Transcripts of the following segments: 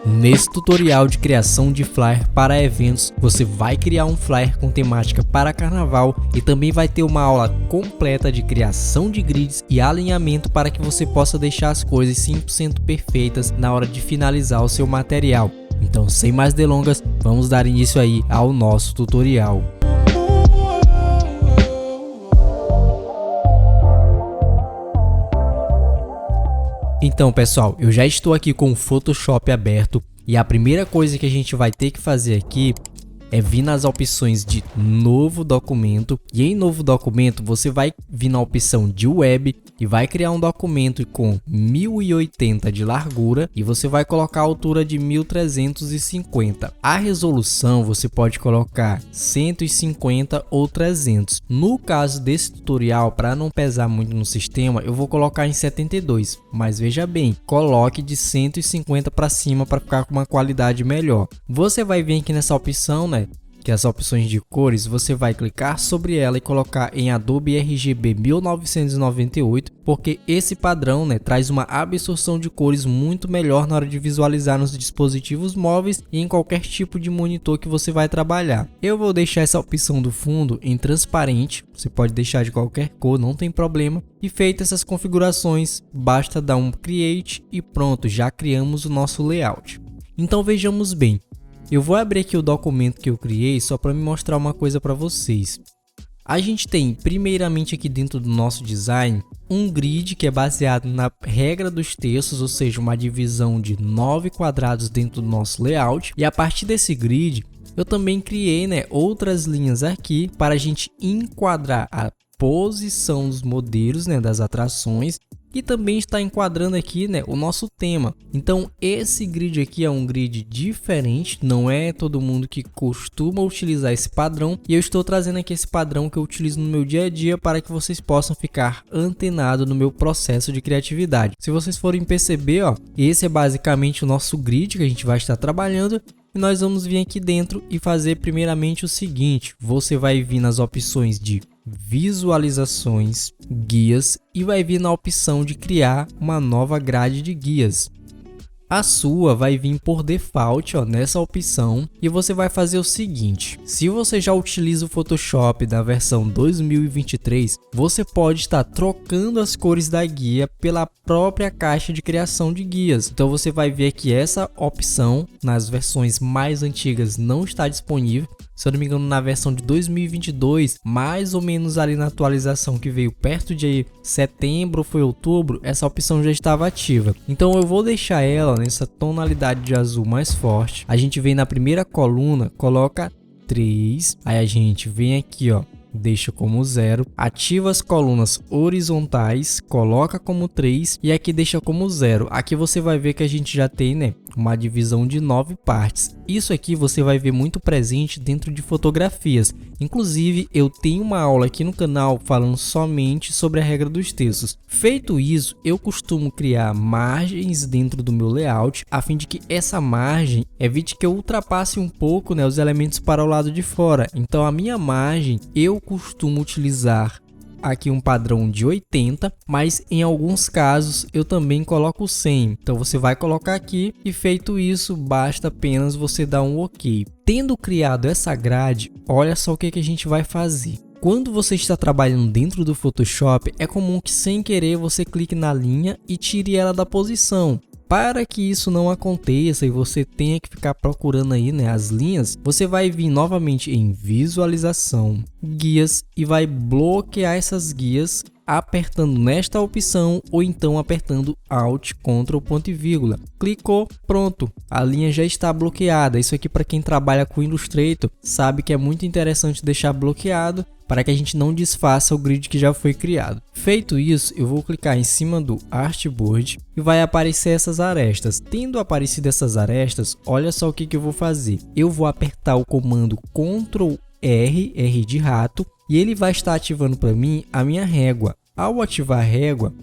Nesse tutorial de criação de flyer para eventos, você vai criar um flyer com temática para carnaval e também vai ter uma aula completa de criação de grids e alinhamento para que você possa deixar as coisas 100% perfeitas na hora de finalizar o seu material. Então, sem mais delongas, vamos dar início aí ao nosso tutorial. Então pessoal, eu já estou aqui com o Photoshop aberto e a primeira coisa que a gente vai ter que fazer aqui é vir nas opções de novo documento, e em novo documento você vai vir na opção de web e vai criar um documento com 1080 de largura e você vai colocar a altura de 1350. A resolução você pode colocar 150 ou 300. No caso desse tutorial, para não pesar muito no sistema, eu vou colocar em 72, mas veja bem, coloque de 150 para cima para ficar com uma qualidade melhor. Você vai vir aqui nessa opção, né? Que as opções de cores, você vai clicar sobre ela e colocar em Adobe RGB 1998, porque esse padrão, né, traz uma absorção de cores muito melhor na hora de visualizar nos dispositivos móveis e em qualquer tipo de monitor que você vai trabalhar. Eu vou deixar essa opção do fundo em transparente, você pode deixar de qualquer cor, não tem problema. E feitas essas configurações, basta dar um Create e pronto, já criamos o nosso layout. Então vejamos bem. Eu vou abrir aqui o documento que eu criei só para me mostrar uma coisa para vocês. A gente tem primeiramente aqui dentro do nosso design um grid que é baseado na regra dos terços, ou seja, uma divisão de 9 quadrados dentro do nosso layout. E a partir desse grid eu também criei, né, outras linhas aqui para a gente enquadrar a posição dos modelos, né, das atrações. E também está enquadrando aqui, né, o nosso tema. Então esse grid aqui é um grid diferente, não é todo mundo que costuma utilizar esse padrão, e eu estou trazendo aqui esse padrão que eu utilizo no meu dia a dia para que vocês possam ficar antenados no meu processo de criatividade. Se vocês forem perceber, ó, esse é basicamente o nosso grid que a gente vai estar trabalhando. E nós vamos vir aqui dentro e fazer primeiramente o seguinte: você vai vir nas opções de visualizações, guias, e vai vir na opção de criar uma nova grade de guias. A sua vai vir por default, ó, nessa opção, e você vai fazer o seguinte: se você já utiliza o Photoshop da versão 2023, você pode estar trocando as cores da guia pela própria caixa de criação de guias. Então você vai ver que essa opção nas versões mais antigas não está disponível. Se eu não me engano, na versão de 2022, mais ou menos ali na atualização que veio perto de setembro, foi outubro, essa opção já estava ativa. Então eu vou deixar ela nessa tonalidade de azul mais forte. A gente vem na primeira coluna, coloca 3, aí a gente vem aqui, ó, deixa como 0, ativa as colunas horizontais, coloca como 3 e aqui deixa como 0. Aqui você vai ver que a gente já tem, né, uma divisão de 9 partes. Isso aqui você vai ver muito presente dentro de fotografias. Inclusive, eu tenho uma aula aqui no canal falando somente sobre a regra dos terços. Feito isso, eu costumo criar margens dentro do meu layout, a fim de que essa margem evite que eu ultrapasse um pouco, né, os elementos para o lado de fora. Então a minha margem eu costumo utilizar aqui um padrão de 80, mas em alguns casos eu também coloco 100. Então você vai colocar aqui e feito isso, basta apenas você dar um OK. Tendo criado essa grade, olha só o que a gente vai fazer. Quando você está trabalhando dentro do Photoshop, é comum que sem querer você clique na linha e tire ela da posição. Para que isso não aconteça e você tenha que ficar procurando aí, né, as linhas, você vai vir novamente em visualização, guias, e vai bloquear essas guias apertando nesta opção ou então apertando Alt, Ctrl, ponto e vírgula. Clicou, pronto, a linha já está bloqueada. Isso aqui para quem trabalha com Illustrator sabe que é muito interessante deixar bloqueado para que a gente não desfaça o grid que já foi criado. Feito isso, eu vou clicar em cima do Artboard e vai aparecer essas arestas. Tendo aparecido essas arestas, olha só o que eu vou fazer. Eu vou apertar o comando Ctrl R, R de rato, e ele vai estar ativando para mim a minha régua. Ao ativar a régua,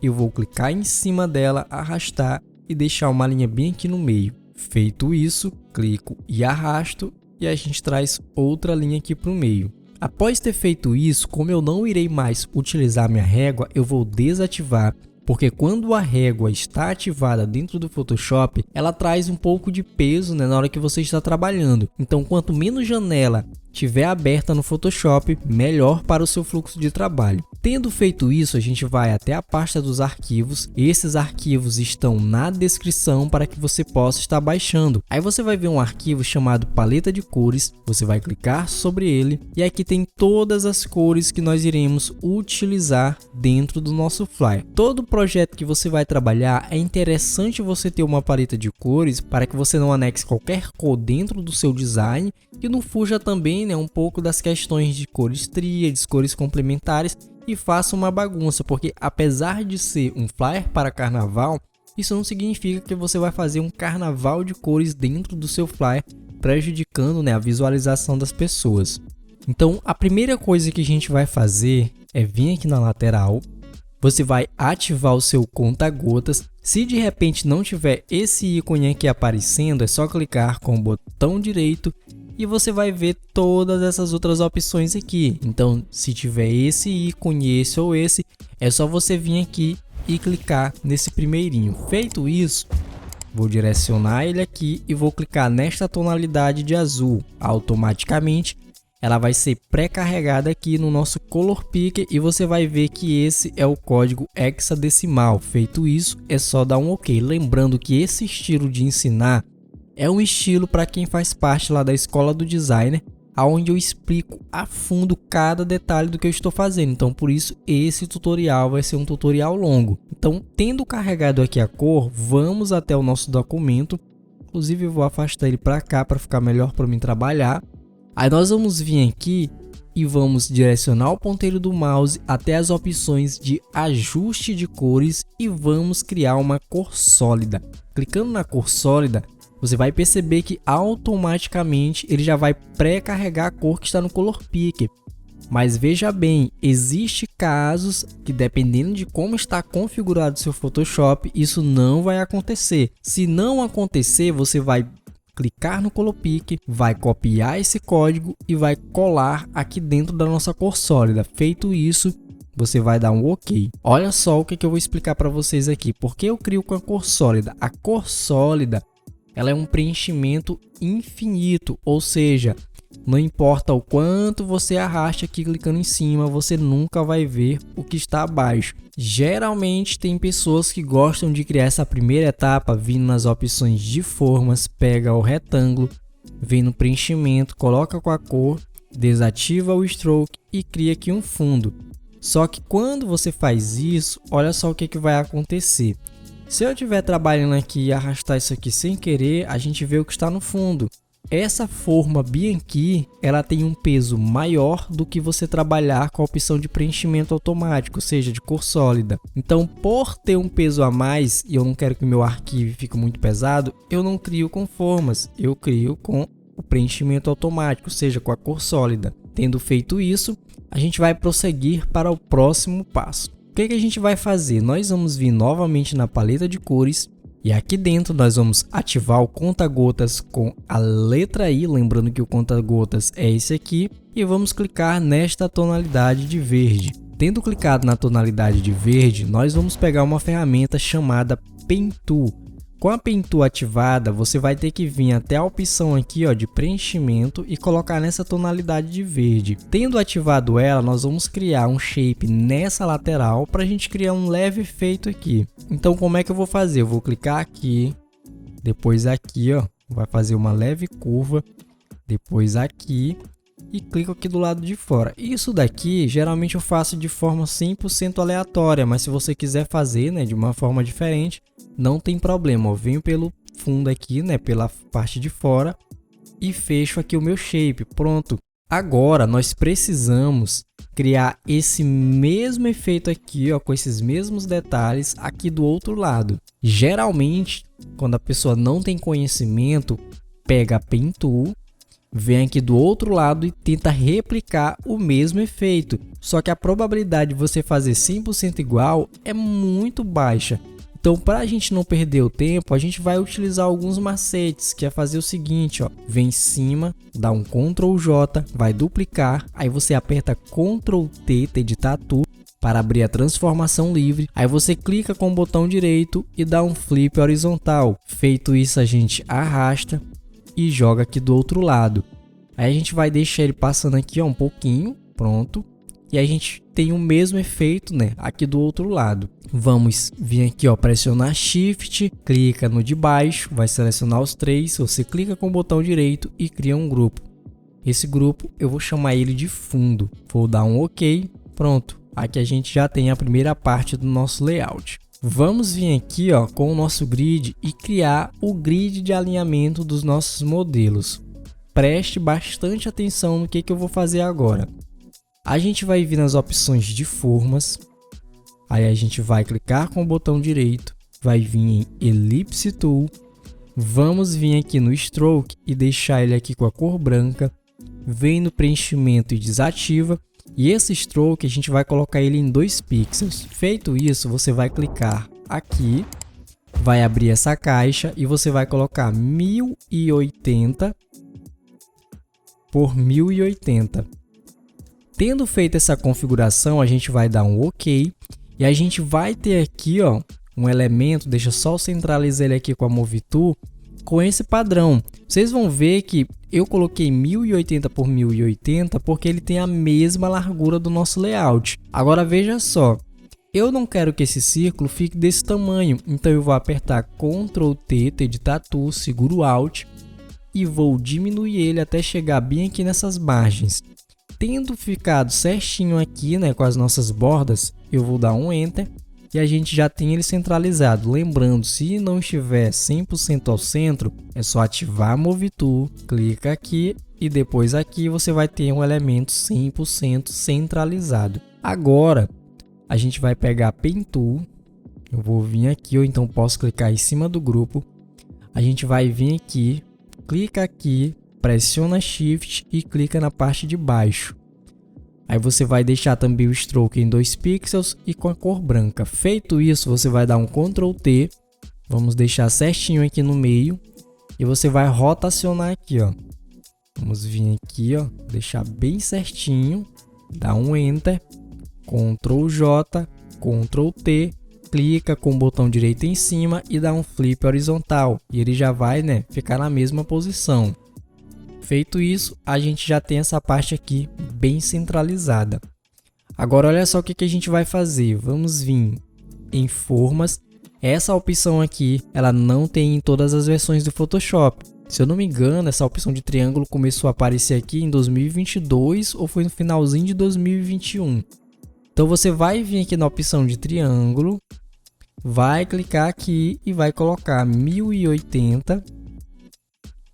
eu vou clicar em cima dela, arrastar e deixar uma linha bem aqui no meio. Feito isso, clico e arrasto e a gente traz outra linha aqui para o meio. Após ter feito isso, como eu não irei mais utilizar minha régua, eu vou desativar, Porque quando a régua está ativada dentro do Photoshop, ela traz um pouco de peso, né, na hora que você está trabalhando. Então, quanto menos janela tiver aberta no Photoshop, melhor para o seu fluxo de trabalho. Tendo feito isso, a gente vai até a pasta dos arquivos. Esses arquivos estão na descrição para que você possa estar baixando. Aí você vai ver um arquivo chamado paleta de cores, você vai clicar sobre ele e aqui tem todas as cores que nós iremos utilizar dentro do nosso flyer. Todo projeto que você vai trabalhar é interessante você ter uma paleta de cores para que você não anexe qualquer cor dentro do seu design e não fuja também, né, um pouco das questões de cores tríades, cores complementares e faça uma bagunça, porque apesar de ser um flyer para carnaval, isso não significa que você vai fazer um carnaval de cores dentro do seu flyer, prejudicando, né, a visualização das pessoas. Então, a primeira coisa que a gente vai fazer é vir aqui na lateral, você vai ativar o seu conta-gotas. Se de repente não tiver esse ícone aqui aparecendo, é só clicar com o botão direito e você vai ver todas essas outras opções aqui. Então, se tiver esse ícone, esse ou esse, é só você vir aqui e clicar nesse primeirinho. Feito isso, vou direcionar ele aqui e vou clicar nesta tonalidade de azul. Automaticamente, ela vai ser pré-carregada aqui no nosso Color Picker e você vai ver que esse é o código hexadecimal. Feito isso, é só dar um OK. Lembrando que esse estilo de ensinar é um estilo para quem faz parte lá da escola do designer, onde eu explico a fundo cada detalhe do que eu estou fazendo. Então, por isso, esse tutorial vai ser um tutorial longo. Então, tendo carregado aqui a cor, vamos até o nosso documento. Inclusive, eu vou afastar ele para cá para ficar melhor para mim trabalhar. Aí nós vamos vir aqui e vamos direcionar o ponteiro do mouse até as opções de ajuste de cores e vamos criar uma cor sólida. Clicando na cor sólida, você vai perceber que automaticamente ele já vai pré-carregar a cor que está no Color Picker. Mas veja bem, existem casos que dependendo de como está configurado o seu Photoshop, isso não vai acontecer. Se não acontecer, você vai clicar no Color Picker, vai copiar esse código e vai colar aqui dentro da nossa cor sólida. Feito isso, você vai dar um OK. Olha só o que eu vou explicar para vocês aqui. Por que eu crio com a cor sólida? A cor sólida, ela é um preenchimento infinito, ou seja, não importa o quanto você arraste aqui clicando em cima, você nunca vai ver o que está abaixo. Geralmente tem pessoas que gostam de criar essa primeira etapa vindo nas opções de formas, pega o retângulo, vem no preenchimento, coloca com a cor, desativa o stroke e cria aqui um fundo. Só que quando você faz isso, olha só o que vai acontecer. Se eu estiver trabalhando aqui e arrastar isso aqui sem querer, a gente vê o que está no fundo. Essa forma Bianchi, ela tem um peso maior do que você trabalhar com a opção de preenchimento automático, ou seja, de cor sólida. Então, por ter um peso a mais e eu não quero que o meu arquivo fique muito pesado, eu não crio com formas, eu crio com o preenchimento automático, ou seja, com a cor sólida. Tendo feito isso, a gente vai prosseguir para o próximo passo. O que a gente vai fazer? Nós vamos vir novamente na paleta de cores e aqui dentro nós vamos ativar o conta-gotas com a letra I, lembrando que o conta-gotas é esse aqui, e vamos clicar nesta tonalidade de verde. Tendo clicado na tonalidade de verde, nós vamos pegar uma ferramenta chamada Pen Tool. Com a Pen Tool ativada, você vai ter que vir até a opção aqui, ó, de preenchimento e colocar nessa tonalidade de verde. Tendo ativado ela, nós vamos criar um shape nessa lateral para a gente criar um leve efeito aqui. Então, como é que eu vou fazer? Eu vou clicar aqui, depois aqui, ó, vai fazer uma leve curva, depois aqui e clico aqui do lado de fora. Isso daqui, geralmente eu faço de forma 100% aleatória, mas se você quiser fazer, né, de uma forma diferente, não tem problema. Eu venho pelo fundo aqui, né, pela parte de fora e fecho aqui o meu shape. Pronto. Agora nós precisamos criar esse mesmo efeito aqui, ó, com esses mesmos detalhes aqui do outro lado. Geralmente, quando a pessoa não tem conhecimento, pega a Pen Tool, vem aqui do outro lado e tenta replicar o mesmo efeito. Só que a probabilidade de você fazer 100% igual é muito baixa. Então, para a gente não perder o tempo, a gente vai utilizar alguns macetes, que é fazer o seguinte, ó, vem em cima, dá um Ctrl J, vai duplicar, aí você aperta Ctrl T, editar tudo, para abrir a transformação livre. Aí você clica com o botão direito e dá um flip horizontal. Feito isso, a gente arrasta e joga aqui do outro lado. Aí a gente vai deixar ele passando aqui, ó, um pouquinho, pronto. E a gente tem o mesmo efeito, né, aqui do outro lado. Vamos vir aqui, ó, pressionar Shift, clica no de baixo, vai selecionar os três, você clica com o botão direito e cria um grupo. Esse grupo eu vou chamar ele de fundo. Vou dar um OK, pronto. Aqui a gente já tem a primeira parte do nosso layout. Vamos vir aqui, ó, com o nosso grid e criar o grid de alinhamento dos nossos modelos. Preste bastante atenção no que eu vou fazer agora. A gente vai vir nas opções de formas, aí a gente vai clicar com o botão direito, vai vir em Ellipse Tool, vamos vir aqui no Stroke e deixar ele aqui com a cor branca, vem no preenchimento e desativa, e esse Stroke a gente vai colocar ele em 2 pixels. Feito isso, você vai clicar aqui, vai abrir essa caixa e você vai colocar 1080 por 1080. Tendo feito essa configuração, a gente vai dar um OK e a gente vai ter aqui, ó, um elemento, deixa eu só centralizar ele aqui com a Move Tool, com esse padrão. Vocês vão ver que eu coloquei 1080 por 1080 porque ele tem a mesma largura do nosso layout. Agora veja só, eu não quero que esse círculo fique desse tamanho, então eu vou apertar Ctrl T, editar tool, seguro Alt e vou diminuir ele até chegar bem aqui nessas margens. Tendo ficado certinho aqui, né, com as nossas bordas, eu vou dar um Enter e a gente já tem ele centralizado. Lembrando, se não estiver 100% ao centro, é só ativar a Move Tool, clica aqui e depois aqui você vai ter um elemento 100% centralizado. Agora, a gente vai pegar a Pen Tool, eu vou vir aqui, ou então posso clicar em cima do grupo, a gente vai vir aqui, clica aqui, pressiona Shift e clica na parte de baixo. Aí você vai deixar também o Stroke em 2 pixels e com a cor branca. Feito isso, você vai dar um Ctrl T, vamos deixar certinho aqui no meio e você vai rotacionar aqui, ó. Vamos vir aqui, ó, deixar bem certinho, dar um Enter, Ctrl J, Ctrl T, clica com o botão direito em cima e dá um flip horizontal e ele já vai, né, ficar na mesma posição. Feito isso, a gente já tem essa parte aqui bem centralizada. Agora olha só o que a gente vai fazer. Vamos vir em formas. Essa opção aqui, ela não tem em todas as versões do Photoshop. Se eu não me engano, essa opção de triângulo começou a aparecer aqui em 2022 ou foi no finalzinho de 2021. Então você vai vir aqui na opção de triângulo, vai clicar aqui e vai colocar 1080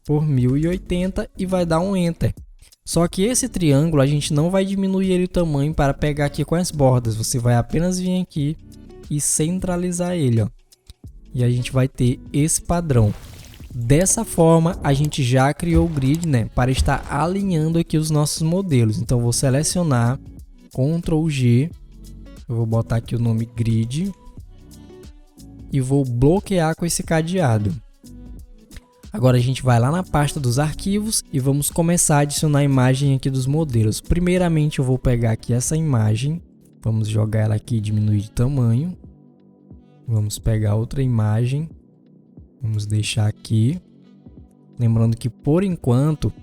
por 1080 e vai dar um Enter. Só que esse triângulo a gente não vai diminuir ele o tamanho para pegar aqui com as bordas. Você vai apenas vir aqui e centralizar ele, ó. E a gente vai ter esse padrão. Dessa forma a gente já criou o grid, né, para estar alinhando aqui os nossos modelos. Então vou selecionar, Ctrl G, eu vou botar aqui o nome grid e vou bloquear com esse cadeado. Agora a gente vai lá na pasta dos arquivos e vamos começar a adicionar a imagem aqui dos modelos. Primeiramente eu vou pegar aqui essa imagem, vamos jogar ela aqui e diminuir de tamanho. Vamos pegar outra imagem, vamos deixar aqui. Lembrando que por enquanto,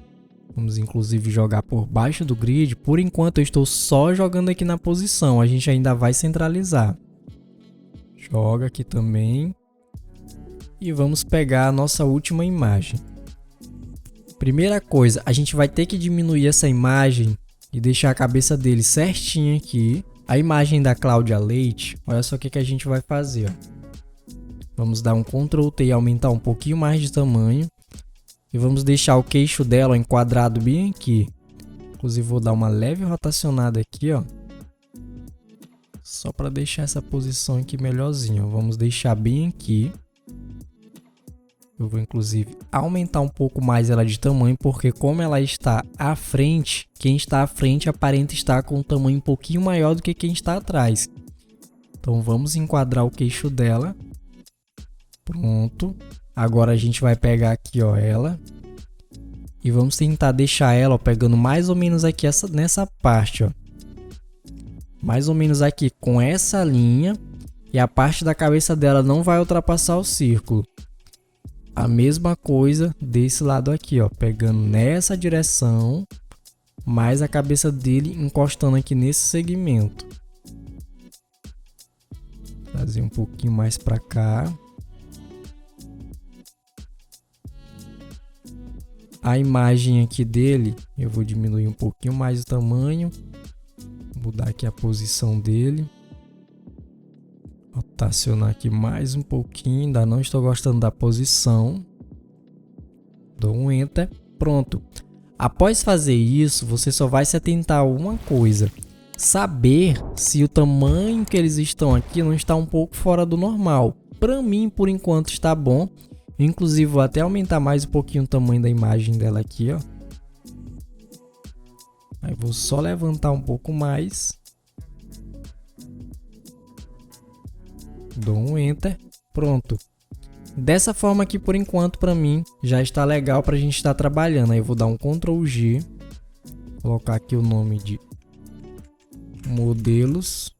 vamos inclusive jogar por baixo do grid, por enquanto eu estou só jogando aqui na posição, a gente ainda vai centralizar. Joga aqui também. E vamos pegar a nossa última imagem. Primeira coisa, a gente vai ter que diminuir essa imagem e deixar a cabeça dele certinho aqui. A imagem da Cláudia Leite, olha só o que a gente vai fazer, ó. Vamos dar um Ctrl T e aumentar um pouquinho mais de tamanho. E vamos deixar o queixo dela enquadrado bem aqui. Inclusive vou dar uma leve rotacionada aqui, ó. Só para deixar essa posição aqui melhorzinho. Vamos deixar bem aqui. Eu vou inclusive aumentar um pouco mais ela de tamanho, porque como ela está à frente, quem está à frente aparenta estar com um tamanho um pouquinho maior do que quem está atrás. Então vamos enquadrar o queixo dela. Pronto. Agora a gente vai pegar aqui, ó, ela. E vamos tentar deixar ela, ó, pegando mais ou menos aqui nessa parte, ó. mais ou menos aqui com essa linha, e a parte da cabeça dela não vai ultrapassar o círculo. A mesma coisa desse lado aqui, ó, pegando nessa direção, mais a cabeça dele encostando aqui nesse segmento. Trazer um pouquinho mais para cá. A imagem aqui dele, eu vou diminuir um pouquinho mais o tamanho. Mudar aqui a posição dele. Rotacionar aqui mais um pouquinho, ainda não estou gostando da posição. Dou um Enter, pronto. Após fazer isso, você só vai se atentar a uma coisa. Saber se o tamanho que eles estão aqui não está um pouco fora do normal. Para mim, por enquanto, está bom. Inclusive, vou até aumentar mais um pouquinho o tamanho da imagem dela aqui, ó. Aí vou só levantar um pouco mais. Dou um Enter, pronto. Dessa forma aqui, por enquanto, para mim, já está legal para a gente estar trabalhando. Aí eu vou dar um Ctrl G, colocar aqui o nome de modelos.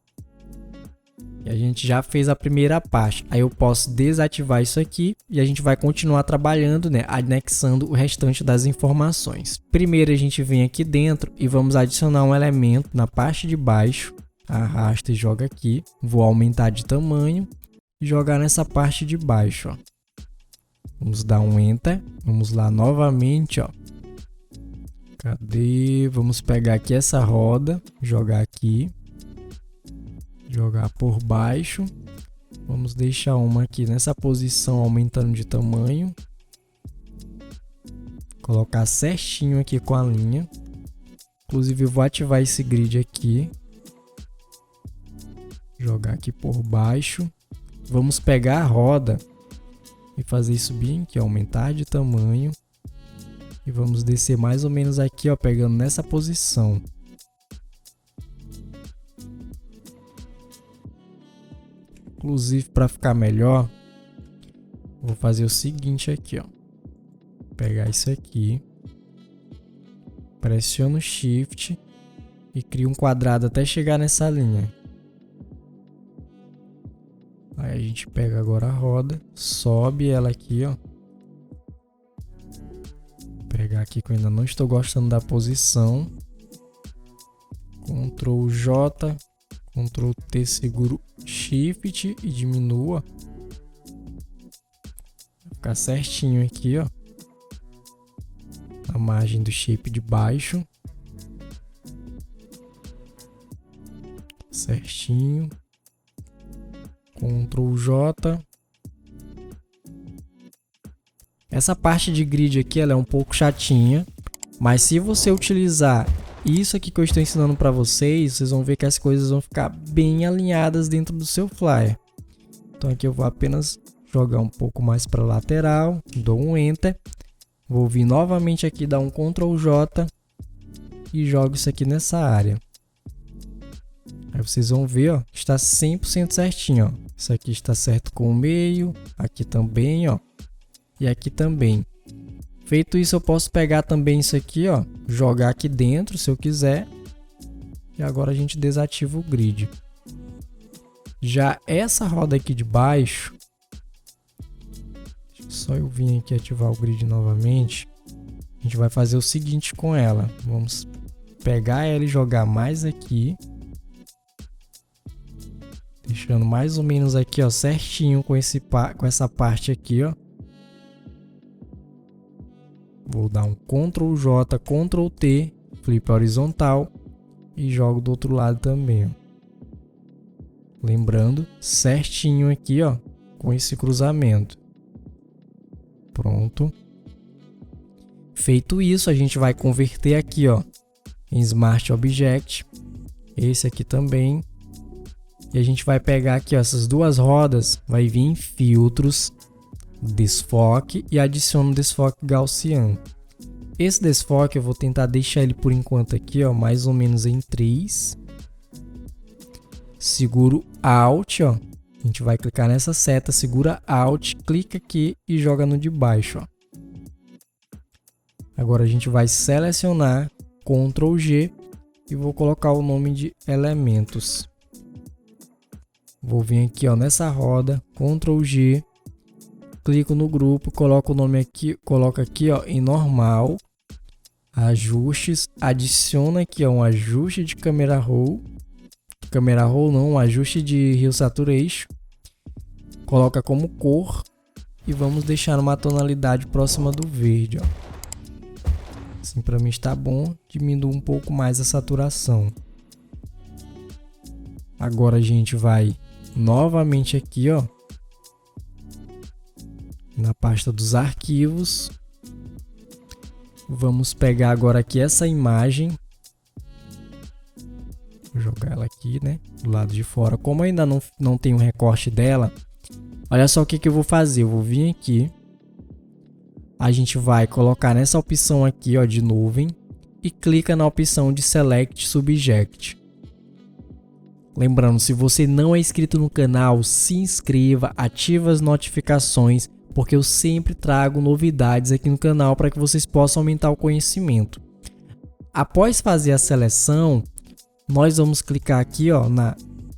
E a gente já fez a primeira parte. Aí eu posso desativar isso aqui e a gente vai continuar trabalhando, né, anexando o restante das informações. Primeiro a gente vem aqui dentro e vamos adicionar um elemento na parte de baixo. Arrasta e joga aqui. Vou aumentar de tamanho e jogar nessa parte de baixo, ó. Vamos dar um Enter. Vamos lá novamente, ó. Cadê? Vamos pegar aqui essa roda, jogar aqui. Jogar por baixo. Vamos deixar uma aqui nessa posição, aumentando de tamanho. Colocar certinho aqui com a linha. Inclusive eu vou ativar esse grid aqui. Jogar aqui por baixo. Vamos pegar a roda e fazer subir aqui, aumentar de tamanho. E vamos descer mais ou menos aqui, ó, pegando nessa posição. Inclusive, para ficar melhor, vou fazer o seguinte aqui, ó. Pegar isso aqui. Pressiono Shift e crio um quadrado até chegar nessa linha. Aí a gente pega agora a roda, sobe ela aqui, ó. Pegar aqui que eu ainda não estou gostando da posição. Ctrl J, Ctrl T, seguro Shift e diminua. Vai ficar certinho aqui, ó. A margem do shape de baixo. Certinho. Ctrl J. Essa parte de grid aqui ela é um pouco chatinha, mas se você utilizar isso aqui que eu estou ensinando para vocês, vocês vão ver que as coisas vão ficar bem alinhadas dentro do seu flyer. Então aqui eu vou apenas jogar um pouco mais para a lateral, dou um Enter, vou vir novamente aqui, dar um Ctrl J e jogo isso aqui nessa área. Aí vocês vão ver, ó, está 100% certinho, ó. Isso aqui está certo com o meio, aqui também, ó, e aqui também. Feito isso, eu posso pegar também isso aqui, ó, jogar aqui dentro, se eu quiser. E agora a gente desativa o grid. Já essa roda aqui de baixo, só eu vir aqui ativar o grid novamente. A gente vai fazer o seguinte com ela. Vamos pegar ela e jogar mais aqui. Deixando mais ou menos aqui, ó, certinho com essa parte aqui, ó. Vou dar um Ctrl J, Ctrl T, flip horizontal e jogo do outro lado também, ó. Lembrando, certinho aqui, ó, com esse cruzamento. Pronto. Feito isso, a gente vai converter aqui, ó, em Smart Object. Esse aqui também. E a gente vai pegar aqui, ó, essas duas rodas, vai vir em filtros, desfoque e adiciono desfoque gaussiano. Esse desfoque eu vou tentar deixar ele por enquanto aqui, ó, mais ou menos em 3. Seguro Alt, ó. A gente vai clicar nessa seta, segura Alt, clica aqui e joga no de baixo, ó. Agora a gente vai selecionar, Ctrl G e vou colocar o nome de elementos. Vou vir aqui, ó, nessa roda, Ctrl G, clico no grupo, coloco o nome aqui, coloco aqui, ó, em normal, ajustes, adiciona aqui, ó, um ajuste de camera roll não, um ajuste de Hue Saturation, coloca como cor e vamos deixar uma tonalidade próxima do verde, ó. Assim para mim está bom, diminua um pouco mais a saturação. Agora a gente vai novamente aqui, ó, na pasta dos arquivos. Vamos pegar agora aqui essa imagem, vou jogar ela aqui, né, do lado de fora. Como eu ainda não tenho um recorte dela, olha só o que eu vou fazer. Eu vou vir aqui, a gente vai colocar nessa opção aqui, ó, de nuvem e clica na opção de Select Subject. Lembrando, se você não é inscrito no canal, se inscreva, ative as notificações, porque eu sempre trago novidades aqui no canal para que vocês possam aumentar o conhecimento. Após fazer a seleção, nós vamos clicar aqui, ó, na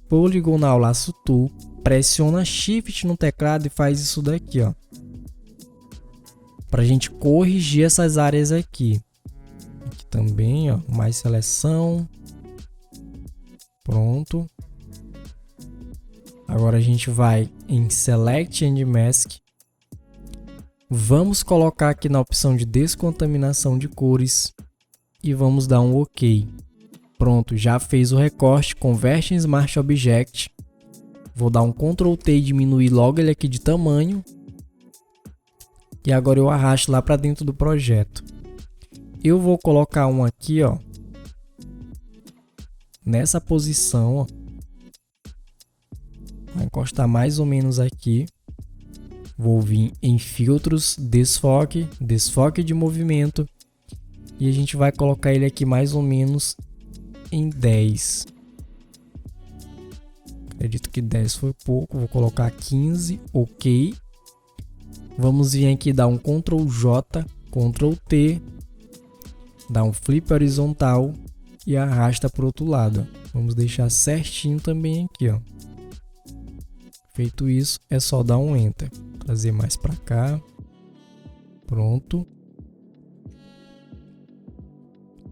Polygonal Lasso Tool, pressiona Shift no teclado e faz isso daqui, ó, para a gente corrigir essas áreas aqui. Aqui também, ó, mais seleção. Pronto. Agora a gente vai em Select and Mask. Vamos colocar aqui na opção de descontaminação de cores e vamos dar um OK. Pronto, já fez o recorte, converte em Smart Object. Vou dar um Ctrl T e diminuir logo ele aqui de tamanho. E agora eu arrasto lá para dentro do projeto. Eu vou colocar um aqui, ó, nessa posição, ó. Vai encostar mais ou menos aqui. Vou vir em filtros, desfoque, desfoque de movimento. E a gente vai colocar ele aqui mais ou menos em 10. Acredito que 10 foi pouco, vou colocar 15, OK. Vamos vir aqui dar um Ctrl J, Ctrl T, dar um flip horizontal e arrasta para o outro lado. Vamos deixar certinho também aqui, ó. Feito isso, é só dar um Enter. Trazer mais para cá. Pronto.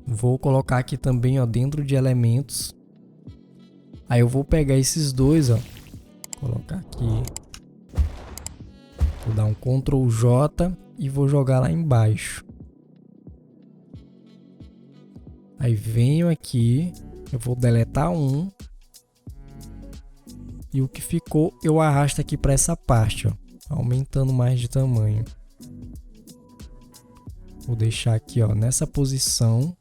Vou colocar aqui também, ó, dentro de elementos. Aí eu vou pegar esses dois, ó, colocar aqui. Vou dar um Ctrl J e vou jogar lá embaixo. Aí venho aqui, eu vou deletar um. E o que ficou eu arrasto aqui para essa parte, ó, aumentando mais de tamanho. Vou deixar aqui, ó, nessa posição.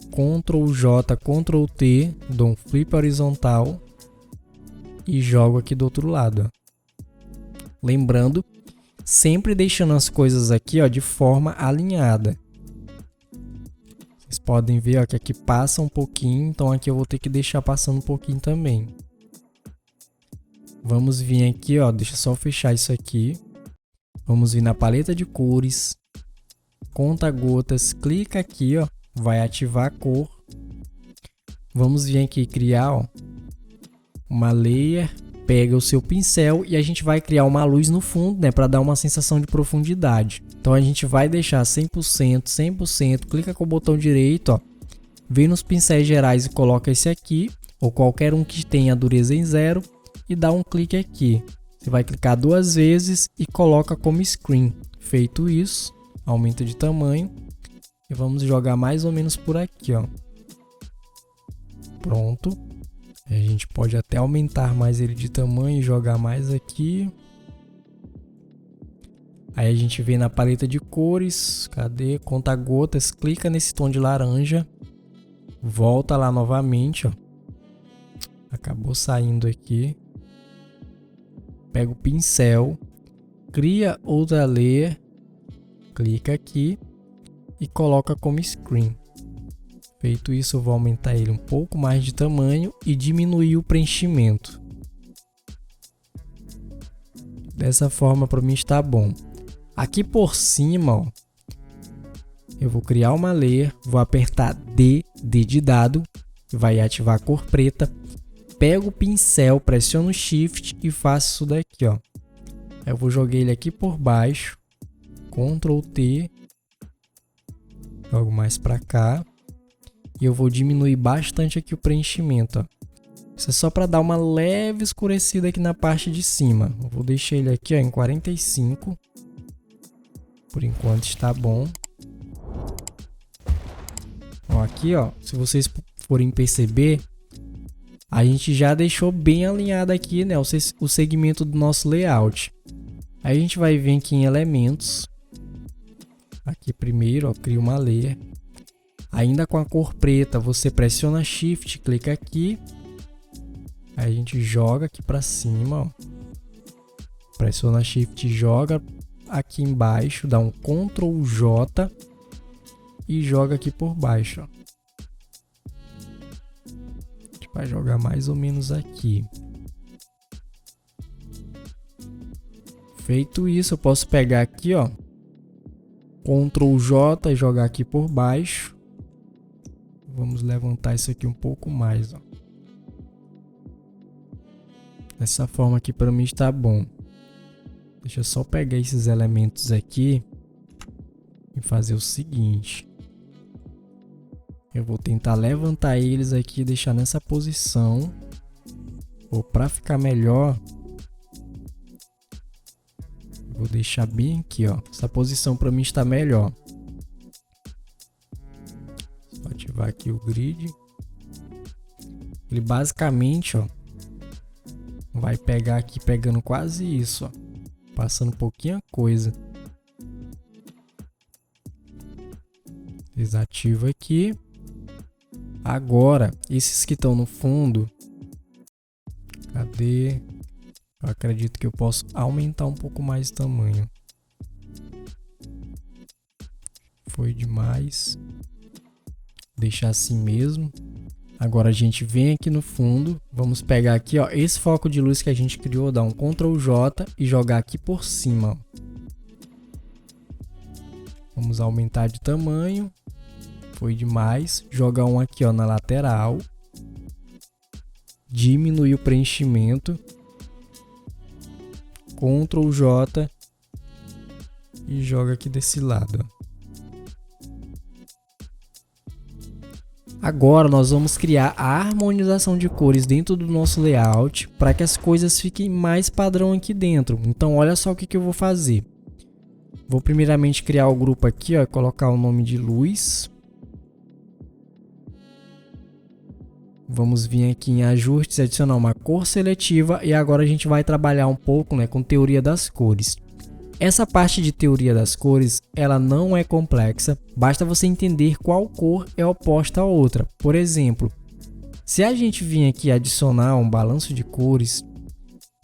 Ctrl J, Ctrl T, dou um flip horizontal e jogo aqui do outro lado, ó. Lembrando, sempre deixando as coisas aqui, ó, de forma alinhada. Vocês podem ver, ó, que aqui passa um pouquinho, então aqui eu vou ter que deixar passando um pouquinho também. Vamos vir aqui, ó, deixa eu só fechar isso aqui. Vamos vir na paleta de cores, conta-gotas, clica aqui, ó, vai ativar a cor. Vamos vir aqui criar, ó, uma layer, pega o seu pincel e a gente vai criar uma luz no fundo, né, para dar uma sensação de profundidade. Então a gente vai deixar 100%, 100%, clica com o botão direito, ó, vem nos pincéis gerais e coloca esse aqui, ou qualquer um que tenha dureza em 0, e dá um clique aqui. Você vai clicar duas vezes e coloca como screen. Feito isso, aumenta de tamanho e vamos jogar mais ou menos por aqui, ó. Pronto. A gente pode até aumentar mais ele de tamanho e jogar mais aqui. Aí a gente vem na paleta de cores, cadê? Conta-gotas, clica nesse tom de laranja, volta lá novamente, ó. Acabou saindo aqui. Pega o pincel, cria outra layer, clica aqui e coloca como screen. Feito isso, eu vou aumentar ele um pouco mais de tamanho e diminuir o preenchimento. Dessa forma, para mim está bom. Aqui por cima, ó, Eu vou criar uma layer, vou apertar D de dado, vai ativar a cor preta. Pego o pincel, pressiono o Shift e faço isso daqui, ó. Eu vou jogar ele aqui por baixo, Ctrl T, jogo mais para cá. E eu vou diminuir bastante aqui o preenchimento, ó. Isso é só para dar uma leve escurecida aqui na parte de cima. Eu vou deixar ele aqui, ó, em 45. Por enquanto está bom. Ó, aqui, ó, se vocês forem perceber, a gente já deixou bem alinhado aqui, né, o segmento do nosso layout. Aí a gente vai vir aqui em elementos. Aqui primeiro, ó, cria uma layer. Ainda com a cor preta, você pressiona Shift, clica aqui. Aí a gente joga aqui para cima, ó. Pressiona Shift, joga aqui embaixo, dá um Ctrl J e joga aqui por baixo, ó. A gente vai jogar mais ou menos aqui. Feito isso, eu posso pegar aqui, ó, Ctrl J e jogar aqui por baixo. Vamos levantar isso aqui um pouco mais, ó. Dessa forma aqui para mim está bom. Deixa eu só pegar esses elementos aqui e fazer o seguinte. Eu vou tentar levantar eles aqui e deixar nessa posição. Ou para ficar melhor, vou deixar bem aqui, ó. Essa posição para mim está melhor. Vou ativar aqui o grid. Ele basicamente, ó, vai pegar aqui pegando quase isso, ó. Passando pouquinha coisa. Desativo aqui. Agora, esses que estão no fundo, cadê? Eu acredito que eu posso aumentar um pouco mais o tamanho. Foi demais. Deixar assim mesmo. Agora a gente vem aqui no fundo, vamos pegar aqui, ó, esse foco de luz que a gente criou, dar um Ctrl J e jogar aqui por cima, ó. Vamos aumentar de tamanho. Foi demais. Jogar um aqui, ó, na lateral. Diminuir o preenchimento. Ctrl J e joga aqui desse lado, ó. Agora nós vamos criar a harmonização de cores dentro do nosso layout para que as coisas fiquem mais padrão aqui dentro. Então olha só o que eu vou fazer. Vou primeiramente criar o grupo aqui, ó, colocar o nome de luz. Vamos vir aqui em ajustes, adicionar uma cor seletiva e agora a gente vai trabalhar um pouco, né, com teoria das cores. Essa parte de teoria das cores, ela não é complexa, basta você entender qual cor é oposta à outra. Por exemplo, se a gente vir aqui adicionar um balanço de cores,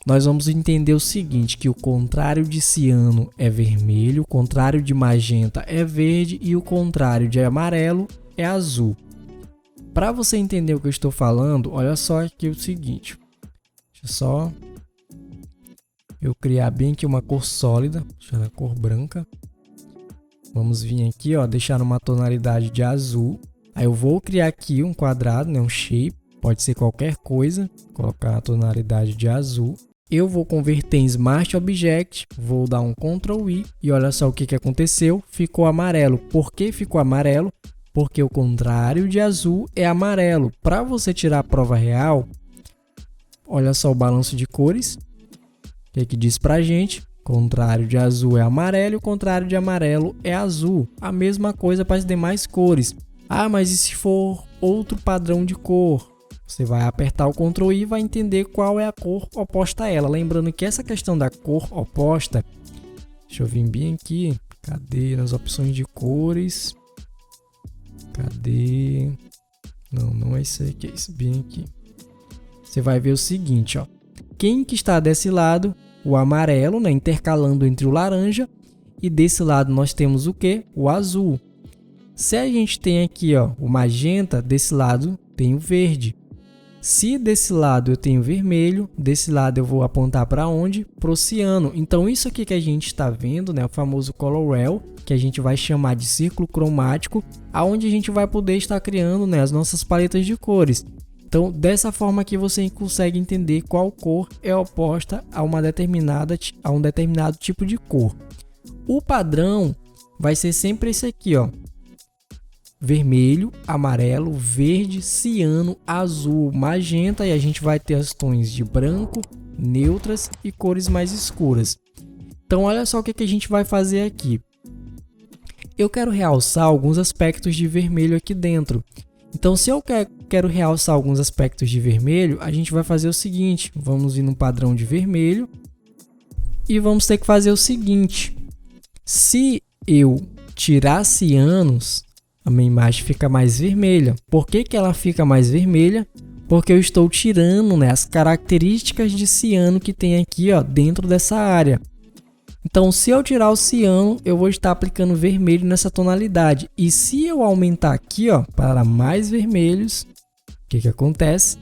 nós vamos entender o seguinte, que o contrário de ciano é vermelho, o contrário de magenta é verde e o contrário de amarelo é azul. Para você entender o que eu estou falando, olha só aqui o seguinte, deixa eu só eu criar bem aqui uma cor sólida, deixando a cor branca. Vamos vir aqui, ó, deixar uma tonalidade de azul. Aí eu vou criar aqui um quadrado, né, um shape, pode ser qualquer coisa, colocar a tonalidade de azul. Eu vou converter em Smart Object, vou dar um Ctrl I e olha só o que aconteceu, ficou amarelo. Por que ficou amarelo? Porque o contrário de azul é amarelo. Para você tirar a prova real, olha só o balanço de cores. O que diz pra gente? Contrário de azul é amarelo e o contrário de amarelo é azul. A mesma coisa para as demais cores. Ah, mas e se for outro padrão de cor? Você vai apertar o Ctrl I e vai entender qual é a cor oposta a ela. Lembrando que essa questão da cor oposta... Deixa eu vir bem aqui. Cadê nas opções de cores? Cadê? Não é isso aqui, é esse bem aqui. Você vai ver o seguinte, ó. Quem que está desse lado? O amarelo, né, intercalando entre o laranja, e desse lado nós temos o que? O azul. Se a gente tem aqui, ó, o magenta, desse lado tem o verde. Se desse lado eu tenho vermelho, desse lado eu vou apontar para onde? Para o ciano. Então isso aqui que a gente está vendo, né, o famoso color wheel, que a gente vai chamar de círculo cromático, aonde a gente vai poder estar criando, né, as nossas paletas de cores. Então, dessa forma aqui você consegue entender qual cor é oposta a um determinado tipo de cor. O padrão vai ser sempre esse aqui, ó. Vermelho, amarelo, verde, ciano, azul, magenta, e a gente vai ter as tons de branco, neutras e cores mais escuras. Então, olha só o que a gente vai fazer aqui. Eu quero realçar alguns aspectos de vermelho aqui dentro. Então, se eu quero realçar alguns aspectos de vermelho, a gente vai fazer o seguinte, vamos vir no padrão de vermelho e vamos ter que fazer o seguinte, se eu tirar cianos, a minha imagem fica mais vermelha. Por que ela fica mais vermelha? Porque eu estou tirando, né, as características de ciano que tem aqui, ó, dentro dessa área. Então, se eu tirar o ciano, eu vou estar aplicando vermelho nessa tonalidade. E se eu aumentar aqui, ó, para mais vermelhos, o que acontece?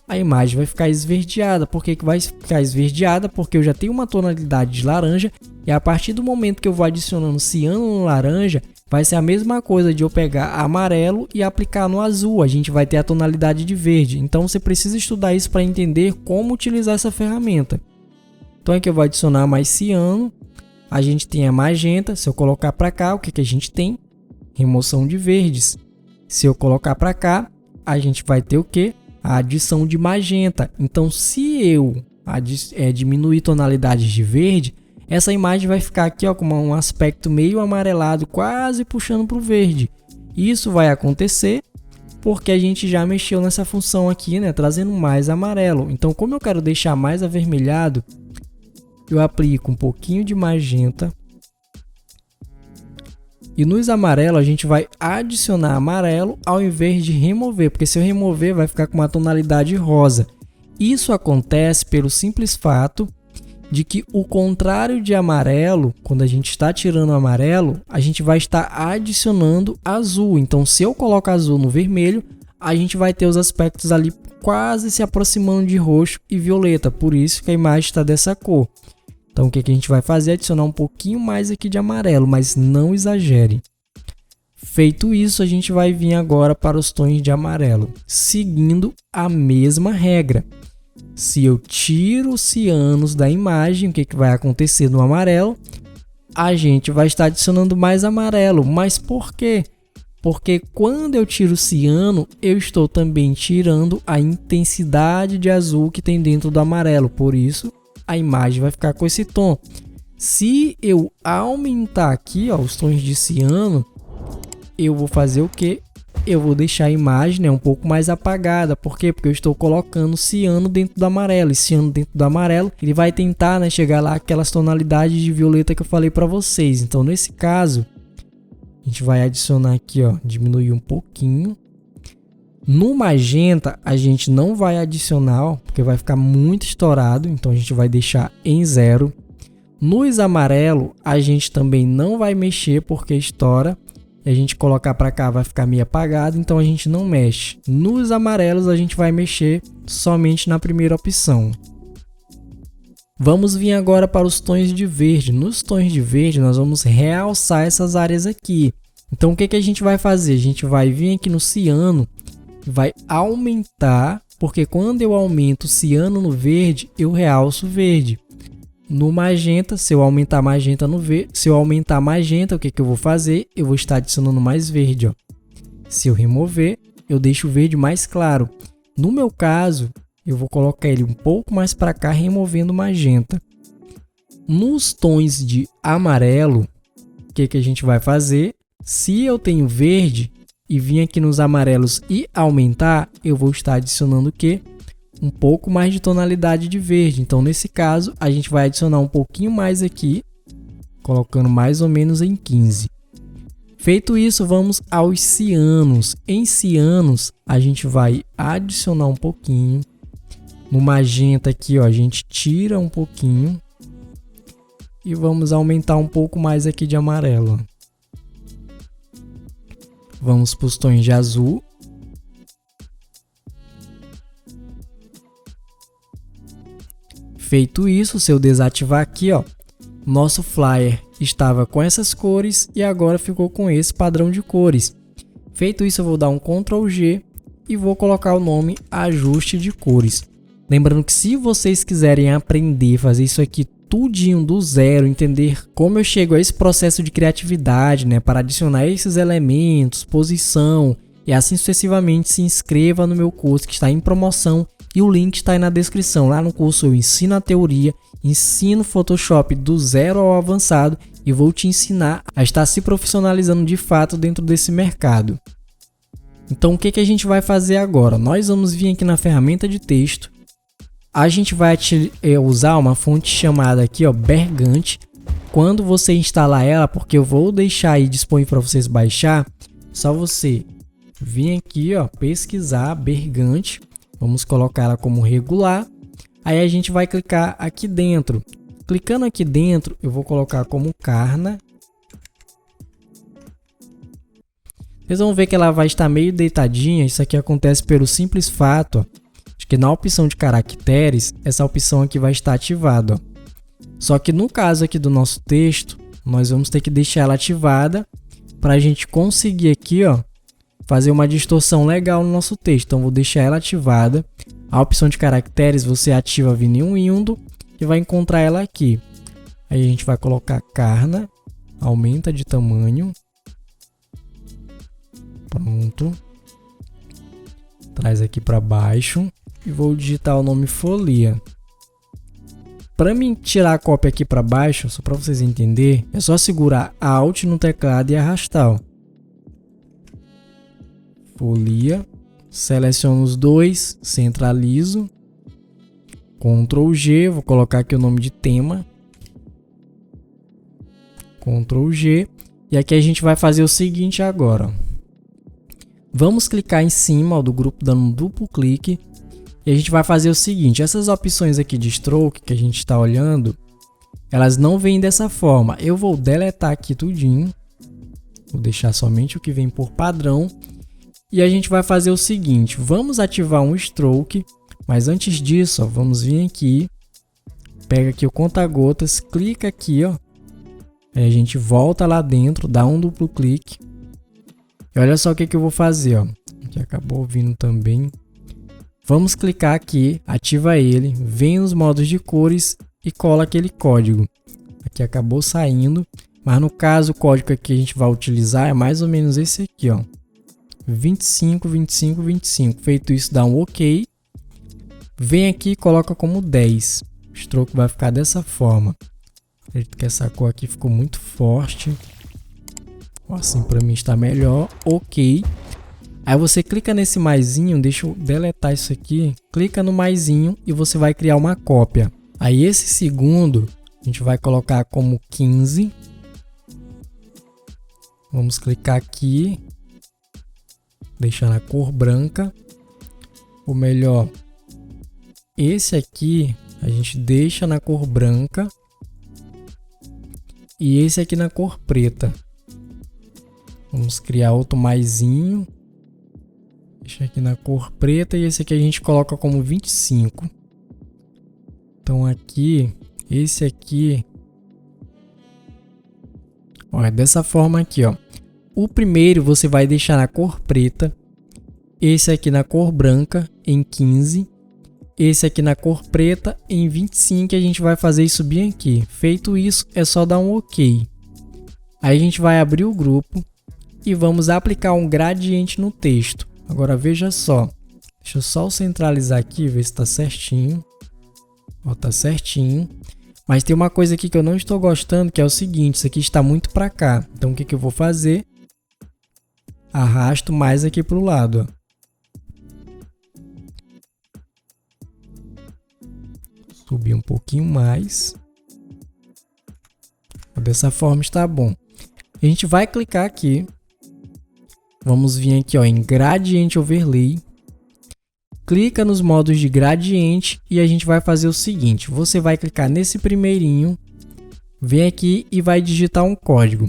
A imagem vai ficar esverdeada. Por que vai ficar esverdeada? Porque eu já tenho uma tonalidade de laranja e a partir do momento que eu vou adicionando ciano no laranja, vai ser a mesma coisa de eu pegar amarelo e aplicar no azul. A gente vai ter a tonalidade de verde. Então, você precisa estudar isso para entender como utilizar essa ferramenta. Então, aqui eu vou adicionar mais ciano. A gente tem a magenta. Se eu colocar para cá, o que a gente tem? Remoção de verdes. Se eu colocar para cá, a gente vai ter o que? A adição de magenta. Então, se eu diminuir tonalidades de verde, essa imagem vai ficar aqui, ó, com um aspecto meio amarelado, quase puxando para o verde. Isso vai acontecer porque a gente já mexeu nessa função aqui, né, trazendo mais amarelo. Então, como eu quero deixar mais avermelhado, eu aplico um pouquinho de magenta. E nos amarelos a gente vai adicionar amarelo ao invés de remover, porque se eu remover vai ficar com uma tonalidade rosa. Isso acontece pelo simples fato de que o contrário de amarelo, quando a gente está tirando o amarelo, a gente vai estar adicionando azul. Então, se eu coloco azul no vermelho, a gente vai ter os aspectos ali quase se aproximando de roxo e violeta. Por isso que a imagem está dessa cor. Então, o que a gente vai fazer é adicionar um pouquinho mais aqui de amarelo, mas não exagere. Feito isso, a gente vai vir agora para os tons de amarelo, seguindo a mesma regra. Se eu tiro os cianos da imagem, o que vai acontecer no amarelo? A gente vai estar adicionando mais amarelo. Mas por quê? Porque quando eu tiro o ciano, eu estou também tirando a intensidade de azul que tem dentro do amarelo. Por isso, a imagem vai ficar com esse tom. Se eu aumentar aqui, ó, os tons de ciano, eu vou fazer o quê? Eu vou deixar a imagem, né, um pouco mais apagada. Por quê? Porque eu estou colocando ciano dentro do amarelo. E ciano dentro do amarelo, ele vai tentar, né, chegar lá aquelas tonalidades de violeta que eu falei para vocês. Então, nesse caso, a gente vai adicionar aqui, ó, diminuir um pouquinho. No magenta, a gente não vai adicionar, ó, porque vai ficar muito estourado. Então, a gente vai deixar em 0. Nos amarelo, a gente também não vai mexer porque estoura. E a gente colocar para cá vai ficar meio apagado, então a gente não mexe. Nos amarelos a gente vai mexer somente na primeira opção. Vamos vir agora para os tons de verde. Nos tons de verde nós vamos realçar essas áreas aqui. Então o que a gente vai fazer? A gente vai vir aqui no ciano, vai aumentar, porque quando eu aumento o ciano no verde, eu realço o verde. No magenta, se eu aumentar magenta no verde, o que eu vou fazer? Eu vou estar adicionando mais verde, ó. Se eu remover, eu deixo o verde mais claro. No meu caso, eu vou colocar ele um pouco mais para cá, removendo magenta. Nos tons de amarelo, o que a gente vai fazer? Se eu tenho verde e vim aqui nos amarelos e aumentar, eu vou estar adicionando o quê? Um pouco mais de tonalidade de verde. Então, nesse caso, a gente vai adicionar um pouquinho mais aqui, colocando mais ou menos em 15. Feito isso, vamos aos cianos. Em cianos, a gente vai adicionar um pouquinho. No magenta aqui, ó, a gente tira um pouquinho. E vamos aumentar um pouco mais aqui de amarelo. Vamos para os tons de azul. Feito isso, se eu desativar aqui, ó, nosso flyer estava com essas cores e agora ficou com esse padrão de cores. Feito isso, eu vou dar um Ctrl G e vou colocar o nome ajuste de cores. Lembrando que se vocês quiserem aprender a fazer isso aqui tudinho do zero, entender como eu chego a esse processo de criatividade, né, para adicionar esses elementos, posição e assim sucessivamente, se inscreva no meu curso que está em promoção e o link está aí na descrição. Lá no curso eu ensino a teoria, ensino Photoshop do zero ao avançado e vou te ensinar a estar se profissionalizando de fato dentro desse mercado. Então o que a gente vai fazer agora? Nós vamos vir aqui na ferramenta de texto. A gente vai usar uma fonte chamada aqui, ó, Bergant. Quando você instalar ela, porque eu vou deixar aí disponível para vocês baixar, só você vir aqui, ó, pesquisar Bergant. Vamos colocar ela como regular. Aí a gente vai clicar aqui dentro. Clicando aqui dentro, eu vou colocar como Karna. Vocês vão ver que ela vai estar meio deitadinha. Isso aqui acontece pelo simples fato, ó, de que na opção de caracteres, essa opção aqui vai estar ativada, ó. Só que no caso aqui do nosso texto, nós vamos ter que deixar ela ativada para a gente conseguir aqui, ó, fazer uma distorção legal no nosso texto. Então vou deixar ela ativada. A opção de caracteres você ativa vindo em um window e vai encontrar ela aqui. Aí a gente vai colocar Karna, aumenta de tamanho. Pronto. Traz aqui para baixo e vou digitar o nome Folia. Para mim tirar a cópia aqui para baixo, só para vocês entenderem, é só segurar Alt no teclado e arrastar, ó. Folia, seleciono os dois, centralizo, Ctrl G, vou colocar aqui o nome de tema, Ctrl G, e aqui a gente vai fazer o seguinte agora, ó. Vamos clicar em cima, ó, do grupo dando um duplo clique, e a gente vai fazer o seguinte, essas opções aqui de stroke que a gente está olhando, elas não vêm dessa forma. Eu vou deletar aqui tudinho, vou deixar somente o que vem por padrão. E a gente vai fazer o seguinte, vamos ativar um stroke, mas antes disso, ó, vamos vir aqui, pega aqui o conta-gotas, clica aqui, ó, aí a gente volta lá dentro, dá um duplo clique, e olha só o que eu vou fazer, ó, que acabou vindo também. Vamos clicar aqui, ativa ele, vem nos modos de cores e cola aquele código. Aqui acabou saindo, mas no caso o código que a gente vai utilizar é mais ou menos esse aqui, ó. 25, 25, 25. Feito isso, dá um OK. Vem aqui e coloca como 10. O stroke vai ficar dessa forma. Acredito que essa cor aqui ficou muito forte. Assim para mim está melhor. OK. Aí você clica nesse maisinho, deixa eu deletar isso aqui. Clica no maisinho e você vai criar uma cópia. Aí esse segundo a gente vai colocar como 15. Vamos clicar aqui. Deixar na cor branca, ou melhor, esse aqui a gente deixa na cor branca e esse aqui na cor preta. Vamos criar outro maisinho, deixa aqui na cor preta e esse aqui a gente coloca como 25. Então aqui, esse aqui, olha, dessa forma aqui, ó. O primeiro você vai deixar na cor preta, esse aqui na cor branca em 15, esse aqui na cor preta em 25 e a gente vai fazer isso bem aqui. Feito isso, é só dar um OK. Aí a gente vai abrir o grupo e vamos aplicar um gradiente no texto. Agora veja só, deixa eu só centralizar aqui, ver se está certinho. Ó, tá certinho. Mas tem uma coisa aqui que eu não estou gostando, que é o seguinte, isso aqui está muito para cá. Então o que eu vou fazer? Arrasto mais aqui para o lado, ó. Subir um pouquinho mais. Dessa forma está bom. A gente vai clicar aqui. Vamos vir aqui, ó, em Gradient Overlay. Clica nos modos de gradiente e a gente vai fazer o seguinte. Você vai clicar nesse primeirinho. Vem aqui e vai digitar um código.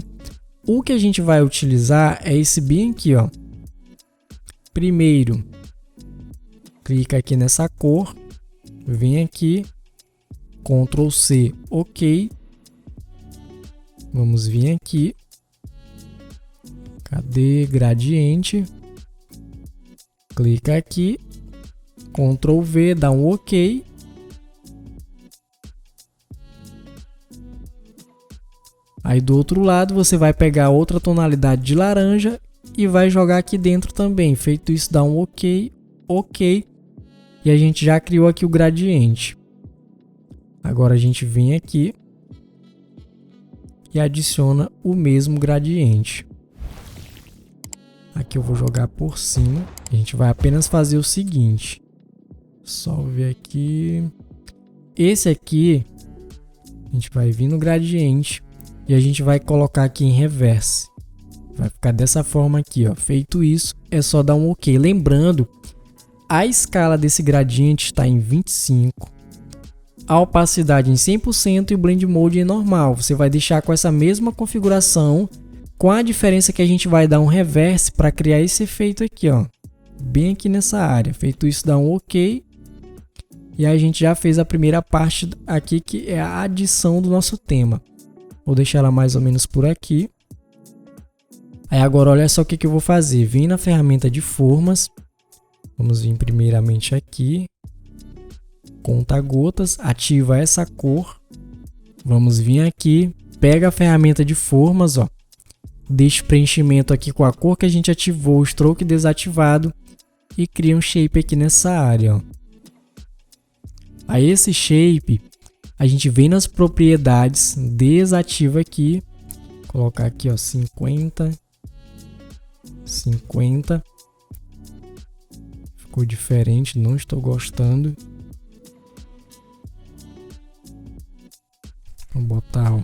O que a gente vai utilizar é esse bem aqui, ó. Primeiro, clica aqui nessa cor, vem aqui Ctrl C, OK. Vamos vir aqui. Cadê gradiente? Clica aqui. Ctrl V, dá um OK. Aí do outro lado você vai pegar outra tonalidade de laranja e vai jogar aqui dentro também. Feito isso, dá um OK, OK. E a gente já criou aqui o gradiente. Agora a gente vem aqui e adiciona o mesmo gradiente. Aqui eu vou jogar por cima. A gente vai apenas fazer o seguinte. Só ver aqui. Esse aqui, a gente vai vir no gradiente e a gente vai colocar aqui em reverse. Vai ficar dessa forma aqui, ó. Feito isso, é só dar um OK. Lembrando, a escala desse gradiente está em 25. A opacidade em 100% e o Blend Mode em normal. Você vai deixar com essa mesma configuração, com a diferença que a gente vai dar um reverse para criar esse efeito aqui, ó. Bem aqui nessa área. Feito isso, dá um OK. E a gente já fez a primeira parte aqui, que é a adição do nosso tema. Vou deixar ela mais ou menos por aqui. Aí agora olha só o que eu vou fazer. Vem na ferramenta de formas. Vamos vir primeiramente aqui. Conta-gotas, ativa essa cor. Vamos vir aqui, pega a ferramenta de formas, ó. Deixa o preenchimento aqui com a cor que a gente ativou, o stroke desativado e cria um shape aqui nessa área, ó. Aí esse shape, a gente vem nas propriedades, desativa aqui, colocar aqui, ó, 50, 50. Ficou diferente, não estou gostando. Vou botar, ó,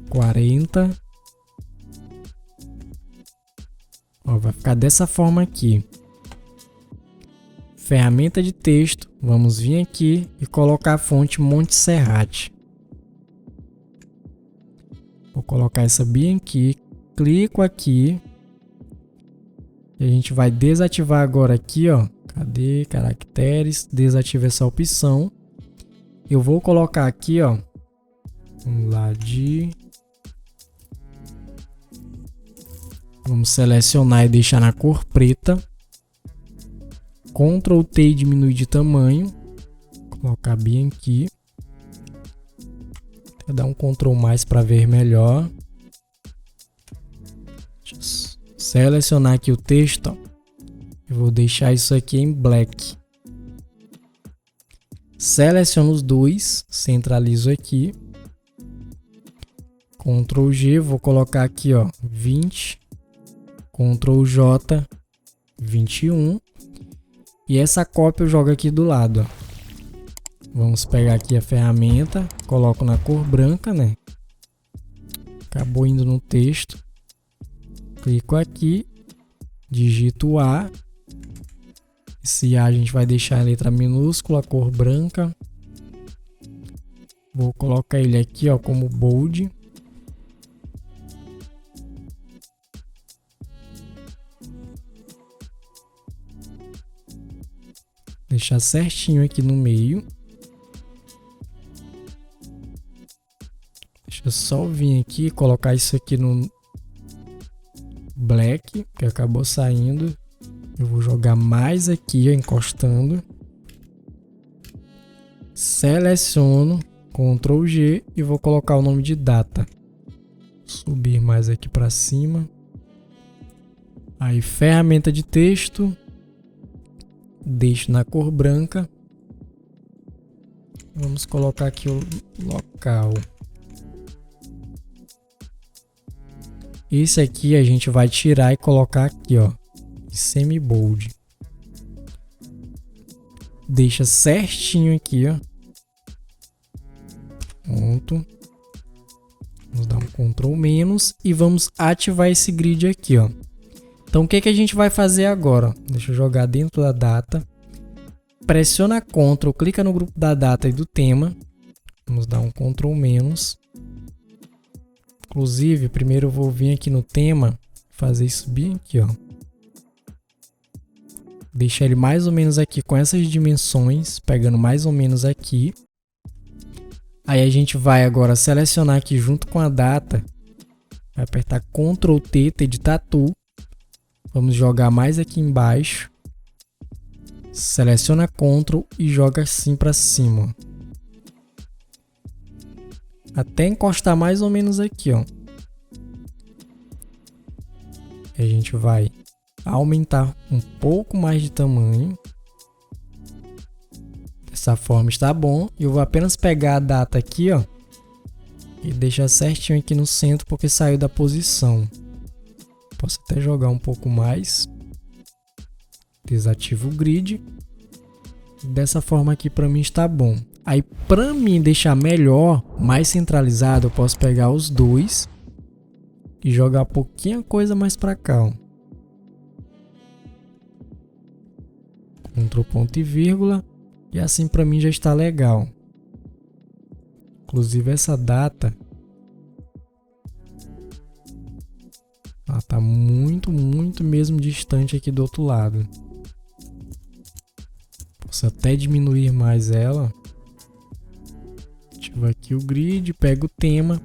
40. Ó, vai ficar dessa forma aqui. Ferramenta de texto. Vamos vir aqui e colocar a fonte Montserrat. Vou colocar essa bem aqui. Clico aqui. E a gente vai desativar agora aqui, ó. Cadê? Caracteres. Desativa essa opção. Eu vou colocar aqui, ó. Vamos lá Vamos selecionar e deixar na cor preta. Ctrl T e diminuir de tamanho. Colocar bem aqui. Vou dar um Ctrl mais para ver melhor. Deixa eu selecionar aqui o texto, ó. Eu vou deixar isso aqui em black. Seleciono os dois, centralizo aqui. Ctrl G, vou colocar aqui, ó, 20. Ctrl J, 21. E essa cópia eu jogo aqui do lado, ó. Vamos pegar aqui a ferramenta, coloco na cor branca, né? Acabou indo no texto. Clico aqui, digito A. Esse A a gente vai deixar a letra minúscula, a cor branca. Vou colocar ele aqui, ó, como bold. Deixar certinho aqui no meio. Deixa eu só vir aqui e colocar isso aqui no black, que acabou saindo. Eu vou jogar mais aqui, ó, encostando. Seleciono, Ctrl G e vou colocar o nome de data. Subir mais aqui para cima. Aí ferramenta de texto. Deixo na cor branca. Vamos colocar aqui o local. Esse aqui a gente vai tirar e colocar aqui, ó, semi-bold. Deixa certinho aqui, ó. Pronto. Vamos dar um Ctrl menos e vamos ativar esse grid aqui, ó. Então o que a gente vai fazer agora? Deixa eu jogar dentro da data. Pressiona Ctrl, clica no grupo da data e do tema. Vamos dar um Ctrl menos. Inclusive, primeiro eu vou vir aqui no tema, fazer isso bem aqui, ó. Deixar ele mais ou menos aqui com essas dimensões, pegando mais ou menos aqui. Aí a gente vai agora selecionar aqui junto com a data. Vai apertar Ctrl T, editar tool. Vamos jogar mais aqui embaixo. Seleciona Ctrl e joga assim para cima. Até encostar mais ou menos aqui, ó. A gente vai aumentar um pouco mais de tamanho. Dessa forma está bom. Eu vou apenas pegar a data aqui, ó, e deixar certinho aqui no centro porque saiu da posição. Posso até jogar um pouco mais. Desativo o grid. Dessa forma aqui para mim está bom. Aí para mim deixar melhor, mais centralizado, eu posso pegar os dois e jogar pouquinha coisa mais para cá, ó. Ctrl ponto e vírgula. E assim para mim já está legal. Inclusive essa data, ela tá muito mesmo distante aqui do outro lado. Posso até diminuir mais ela. Ativo aqui o grid, pego o tema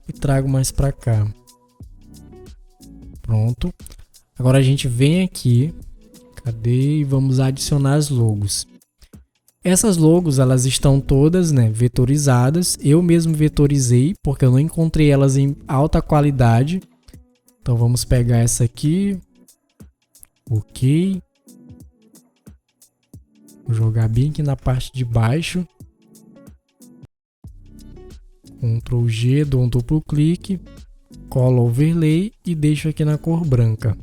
e trago mais para cá. Pronto. Agora a gente vem aqui, cadê? E vamos adicionar as logos. Essas logos, elas estão todas, né, vetorizadas. Eu mesmo vetorizei porque eu não encontrei elas em alta qualidade. Então vamos pegar essa aqui. Ok. Vou jogar bem aqui na parte de baixo. Ctrl G, dou um duplo clique. Colo overlay e deixo aqui na cor branca.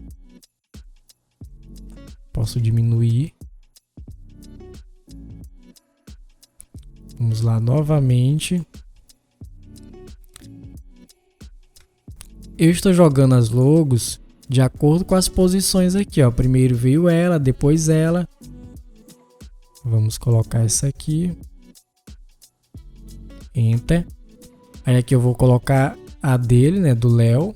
Posso diminuir. Vamos lá novamente. Eu estou jogando as logos de acordo com as posições aqui, ó. Primeiro veio ela, depois ela. Vamos colocar essa aqui. Enter. Aí aqui eu vou colocar a dele, né, do Léo.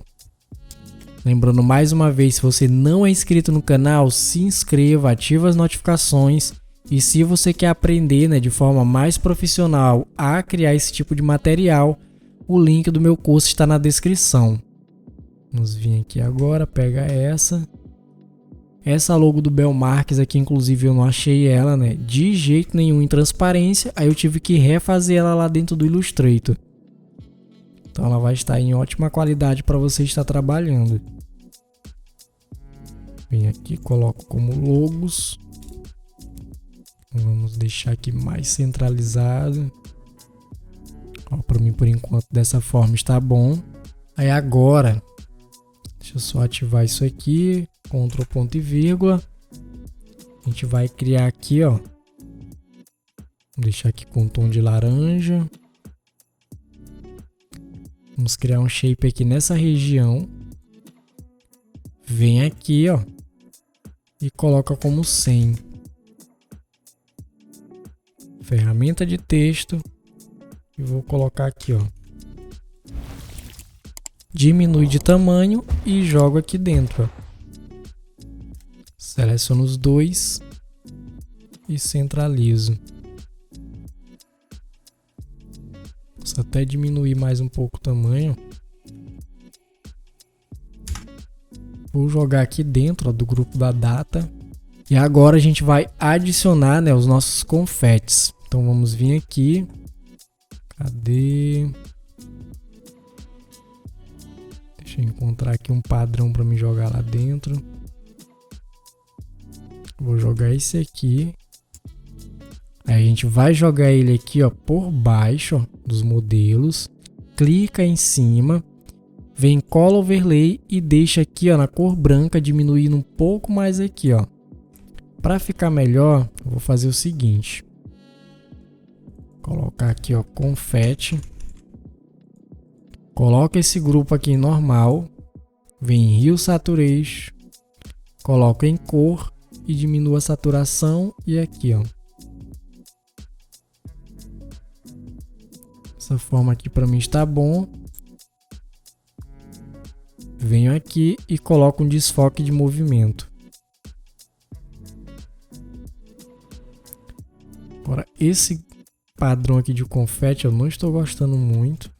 Lembrando mais uma vez, se você não é inscrito no canal, se inscreva, ativa as notificações. E se você quer aprender, né, de forma mais profissional a criar esse tipo de material, o link do meu curso está na descrição. Vamos vir aqui agora, pega essa. Essa logo do Bel Marques aqui, inclusive eu não achei ela, né, de jeito nenhum em transparência. Aí eu tive que refazer ela lá dentro do Illustrator. Então ela vai estar em ótima qualidade para você estar trabalhando. Vem aqui, coloco como logos. Vamos deixar aqui mais centralizado. Para mim por enquanto dessa forma está bom. Aí agora, deixa eu só ativar isso aqui. Ctrl ponto e vírgula. A gente vai criar aqui, ó. Vou deixar aqui com tom de laranja. Vamos criar um shape aqui nessa região. Vem aqui, ó. E coloca como 100. Ferramenta de texto. E vou colocar aqui, ó. Diminui de tamanho e jogo aqui dentro, ó. Seleciono os dois e centralizo. Posso até diminuir mais um pouco o tamanho. Vou jogar aqui dentro, ó, do grupo da data. E agora a gente vai adicionar, né, os nossos confetes. Então vamos vir aqui. Cadê? Deixa eu encontrar aqui um padrão para me jogar lá dentro. Vou jogar esse aqui. Aí a gente vai jogar ele aqui, ó, por baixo, ó, dos modelos. Clica em cima. Vem cola overlay e deixa aqui, ó, na cor branca, diminuindo um pouco mais aqui, ó. Para ficar melhor, eu vou fazer o seguinte. Colocar aqui, ó, confete. Coloca esse grupo aqui em normal. Vem em Hue Saturation. Coloco em cor e diminuo a saturação e aqui, ó. Essa forma aqui para mim está bom. Venho aqui e coloco um desfoque de movimento. Agora esse padrão aqui de confete eu não estou gostando muito.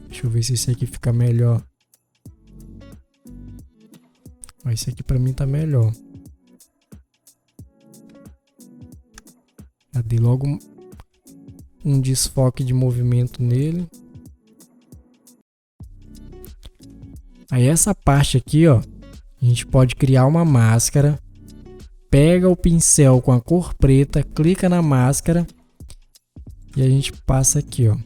Deixa eu ver se esse aqui fica melhor. Esse aqui pra mim tá melhor. Já dei logo um desfoque de movimento nele. Aí essa parte aqui, ó, a gente pode criar uma máscara. Pega o pincel com a cor preta, clica na máscara e a gente passa aqui, ó.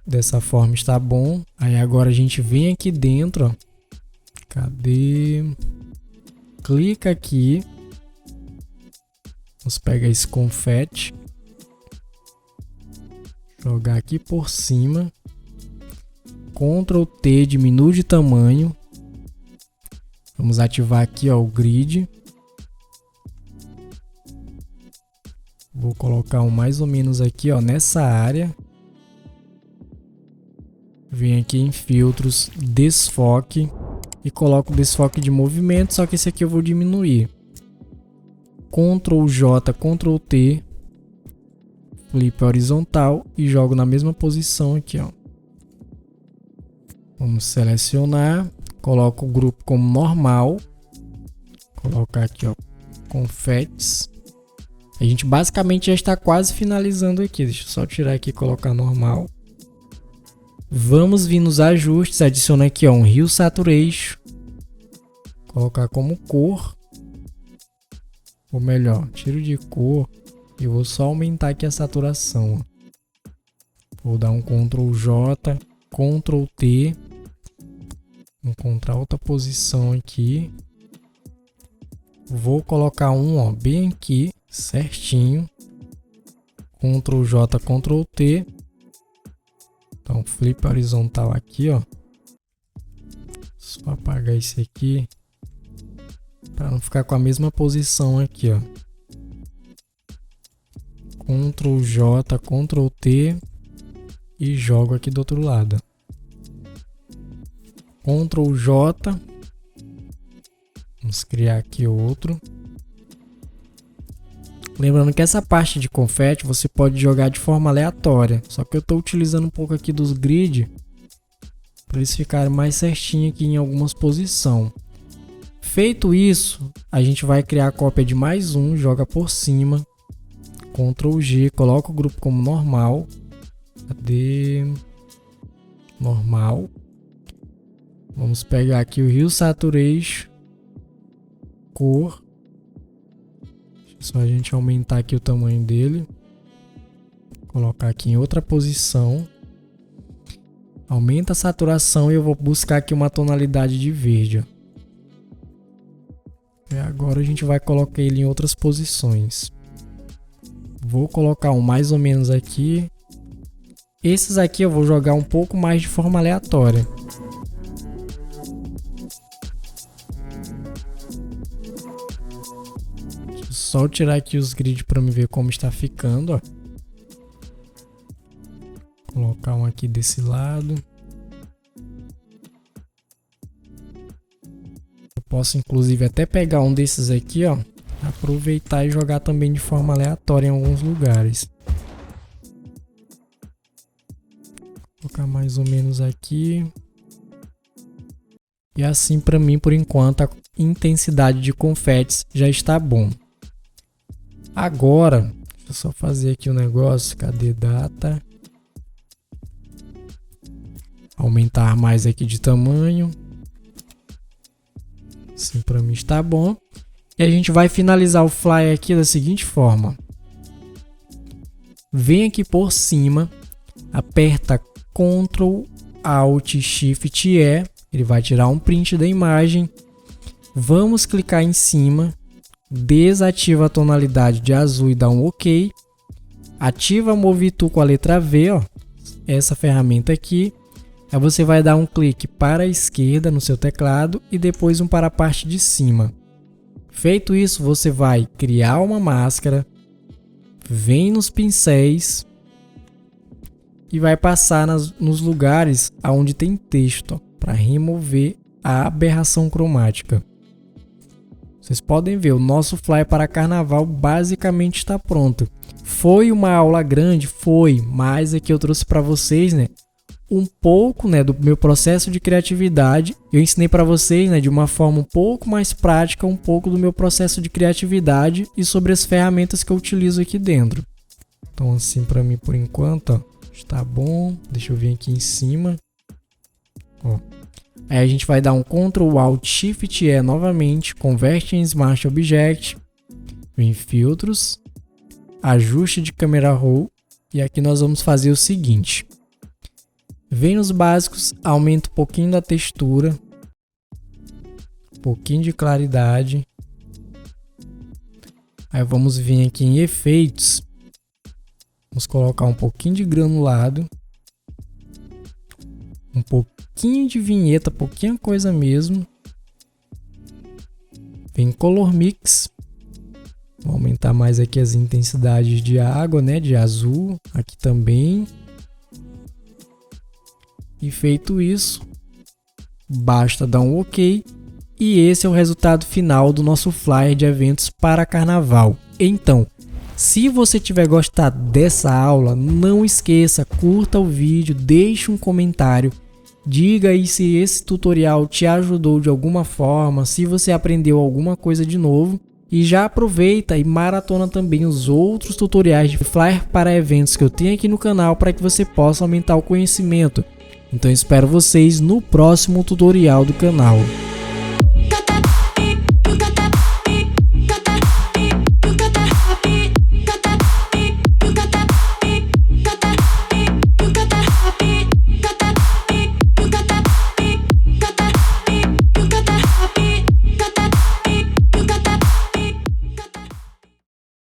Dessa forma está bom. Aí agora a gente vem aqui dentro, ó. Cadê? Clica aqui. Vamos pegar esse confete. Jogar aqui por cima. Ctrl T, diminui de tamanho. Vamos ativar aqui, ó, o grid. Vou colocar um mais ou menos aqui, ó, nessa área. Vem aqui em filtros, desfoque e coloco o desfoque de movimento, só que esse aqui eu vou diminuir. Ctrl J, Ctrl T, flip horizontal e jogo na mesma posição aqui, ó. Vamos selecionar, coloco o grupo como normal, colocar aqui, ó, confetes. A gente basicamente já está quase finalizando aqui. Deixa eu só tirar aqui e colocar normal. Vamos vir nos ajustes, adiciona aqui, ó, um Hue Saturation, colocar como cor, ou melhor, tiro de cor e vou só aumentar aqui a saturação. Vou dar um Ctrl J, Ctrl T, vou encontrar outra posição aqui, vou colocar um, ó, bem aqui, certinho, Ctrl J, Ctrl T. Então, flip horizontal aqui, ó. Só apagar esse aqui para não ficar com a mesma posição aqui, ó. Ctrl J, Ctrl T e jogo aqui do outro lado. Ctrl J. Vamos criar aqui outro. Lembrando que essa parte de confete você pode jogar de forma aleatória. Só que eu estou utilizando um pouco aqui dos grid para eles ficarem mais certinho aqui em algumas posições. Feito isso, a gente vai criar a cópia de mais um, joga por cima. Ctrl G, coloca o grupo como normal. Cadê? Normal. Vamos pegar aqui o Hue Saturation, cor. Só a gente aumentar aqui o tamanho dele. Colocar aqui em outra posição. Aumenta a saturação e eu vou buscar aqui uma tonalidade de verde. E agora a gente vai colocar ele em outras posições. Vou colocar um mais ou menos aqui. Esses aqui eu vou jogar um pouco mais de forma aleatória. Só tirar aqui os grids para me ver como está ficando, ó. Colocar um aqui desse lado. Eu posso inclusive até pegar um desses aqui, ó, aproveitar e jogar também de forma aleatória em alguns lugares. Colocar mais ou menos aqui. E assim, para mim, por enquanto, a intensidade de confetes já está bom. Agora, deixa eu só fazer aqui um negócio. Cadê data? Aumentar mais aqui de tamanho. Assim para mim está bom. E a gente vai finalizar o fly aqui da seguinte forma. Vem aqui por cima, aperta Ctrl Alt Shift E, ele vai tirar um print da imagem. Vamos clicar em cima, desativa a tonalidade de azul e dá um OK. Ativa Move Tool com a letra V, ó, essa ferramenta aqui. Aí você vai dar um clique para a esquerda no seu teclado e depois um para a parte de cima. Feito isso, você vai criar uma máscara, vem nos pincéis e vai passar nos lugares onde tem texto, para remover a aberração cromática. Vocês podem ver, o nosso fly para carnaval basicamente está pronto. Foi uma aula grande? Foi, mas aqui eu trouxe para vocês, né, um pouco, né, do meu processo de criatividade. Eu ensinei para vocês, né, de uma forma um pouco mais prática, um pouco do meu processo de criatividade e sobre as ferramentas que eu utilizo aqui dentro. Então assim, para mim por enquanto, ó, está bom. Deixa eu vir aqui em cima. Ó. Aí a gente vai dar um Ctrl Alt Shift E novamente, converte em Smart Object, em filtros, ajuste de câmera raw, e aqui nós vamos fazer o seguinte. Vem nos básicos, aumenta um pouquinho da textura, um pouquinho de claridade. Aí vamos vir aqui em efeitos, vamos colocar um pouquinho de granulado, um pouquinho de vinheta, pouquinha coisa mesmo. Vem Color Mix, vou aumentar mais aqui as intensidades de água, né, de azul, aqui também. E feito isso, basta dar um OK. E esse é o resultado final do nosso flyer de eventos para carnaval. Então, se você tiver gostado dessa aula, não esqueça, curta o vídeo, deixe um comentário, diga aí se esse tutorial te ajudou de alguma forma, se você aprendeu alguma coisa de novo. E já aproveita e maratona também os outros tutoriais de flyer para eventos que eu tenho aqui no canal para que você possa aumentar o conhecimento. Então espero vocês no próximo tutorial do canal.